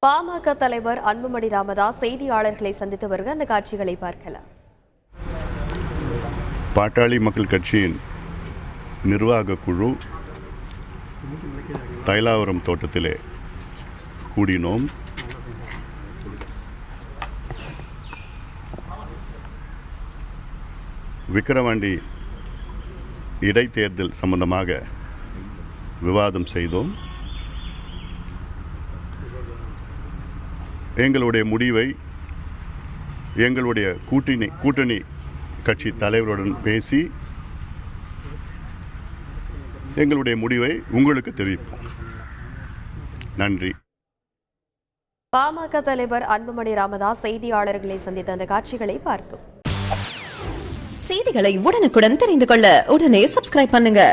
பாமக தலைவர் அன்புமணி ராமதாஸ் செய்தியாளர்களை சந்தித்து வருகிற அந்த காட்சிகளை பார்க்கலாம். பாட்டாளி மக்கள் கட்சியின் நிர்வாக குழு தைலாவரம் தோட்டத்திலே கூடினோம். விக்கிரவாண்டி இடைத்தேர்தல் சம்பந்தமாக விவாதம் செய்தோம். எங்களுடைய முடிவை எங்களுடைய கூட்டணி கட்சி தலைவருடன் பேசி எங்களுடைய முடிவை உங்களுக்கு தெரிவிப்போம். நன்றி. பாமக தலைவர் அன்புமணி ராமதாஸ் செய்தியாளர்களை சந்தித்த அந்த காட்சிகளை பார்த்தோம். செய்திகளை உடனுக்குடன் தெரிந்து கொள்ள உடனே சப்ஸ்கிரைப் பண்ணுங்க.